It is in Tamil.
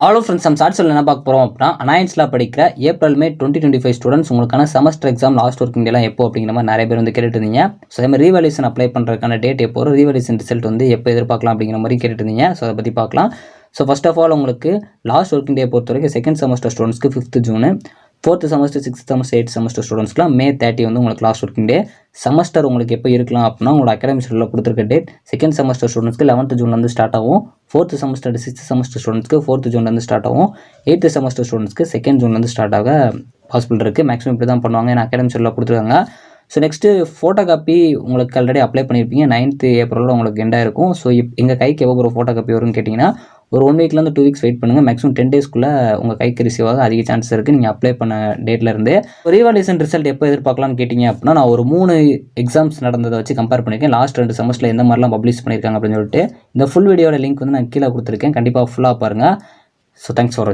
ஹலோ ஃப்ரெண்ட்ஸ், நம்ம ஷார்ட்ஸில் என்ன பார்க்க போகிறோம் அப்படின்னா, அனாயன்ஸில் படிக்கிற ஏப்ரல் மே 2025 ஸ்டூடெண்ட்ஸ் உங்களுக்கான செமஸ்டர் எக்ஸாம் லாஸ்ட் ஒர்க்கிங் டேலாம் எப்போ அப்படிங்கிற மாதிரி நிறைய பேர் வந்து கேட்டுட்டு இருந்தீங்க. ஸோ அதே மாதிரி ரீவேல்யூஷன் அப்ளை பண்ணுறதுக்கான டேட் எப்போ வரும், ரீவேல்யூஷன் ரிசல்ட் வந்து எப்போ எதிர்பார்க்கலாம் அப்படிங்கிற மாதிரி கேட்டுட்டு இருந்தீங்க. ஸோ அதை பற்றி பார்க்கலாம். ஸோ ஃபர்ஸ்ட் ஆஃப் ஆல் உங்களுக்கு லாஸ்ட் ஒர்க்கிங் டே பொறுத்த வரைக்கும் செகண்ட் செமஸ்டர் ஸ்டூடெண்ட்ஸ்க்கு 5th June, 4th semester, 6th semester, 8th semester ஸ்டூடெண்ட்ஸ்க்குலாம் May 30 வந்து உங்களுக்கு லாஸ்ட் ஒர்க்கிங் டே. செமஸ்டர் உங்களுக்கு எப்போ இருக்கலாம் அப்படின்னா, உங்களோட அகாடமிக் ஷெட்யூலில் கொடுத்துருக்க டேட் செகண்ட் செமஸ்டர் ஸ்டூடெண்ட்ஸ்க்கு 11th ஜூன்லேருந்து ஸ்டார்ட் ஆகும், 4th செமஸ்டர் 6th செமஸ்டர் ஸ்டூடெண்ட்ஸ்க்கு 4th ஜூன்லேருந்து ஸ்டார்ட் ஆகும், 8th செமஸ்டர் ஸ்டூடெண்ட்ஸ்க்கு 2nd ஜூன்லேருந்து ஸ்டார்ட் ஆக பாசிபிள் இருக்குது. மேக்ஸிமம் இப்படி தான் பண்ணுவாங்க, ஏன்னா அகாடமிக் ஷெட்யூலில் கொடுத்துருக்காங்க. ஸோ நெக்ஸ்ட்டு ஃபோட்டோ காப்பி உங்களுக்கு ஆல்ரெடி அப்ளை பண்ணியிருப்பீங்க. 9th ஏப்ரலில் உங்களுக்கு எண்டாக இருக்கும். ஸோ எங்கள் கைக்கு எவ்வளோ ஒரு ஃபோட்டோ காப்பி வரும்னு கேட்டிங்கன்னா, ஒரு 1 வீக்லேருந்து 2 வீக்ஸ் வெயிட் பண்ணுங்கள். மேக்ஸிமம் 10 டேஸ்க்குள்ளே உங்கள் கைக்கு ரிசீவ் ஆக அதிக சான்ஸ் இருக்குது, நீங்கள் அப்ளை பண்ண டேட்லேருந்து. ரீவால்யூஷன் ரிசல்ட் எப்போ எதிர்பார்க்கலாம்னு கேட்டிங்க அப்படின்னா, நான் ஒரு 3 எக்ஸாம்ஸ் நடந்ததை வச்சு கம்பேர் பண்ணியிருக்கேன். லாஸ்ட் 2 செமஸ்டரில் எந்த மாதிரிலாம் பப்ளிஷ் பண்ணியிருக்காங்க அப்படின்னு சொல்லிட்டு இந்த ஃபுல் வீடியோட லிங்க் வந்து நான் கீழே கொடுத்துருக்கேன். கண்டிப்பாக ஃபுல்லாக பாருங்கள். ஸோ தேங்க்ஸ் ஃபார் வாட்சிங்.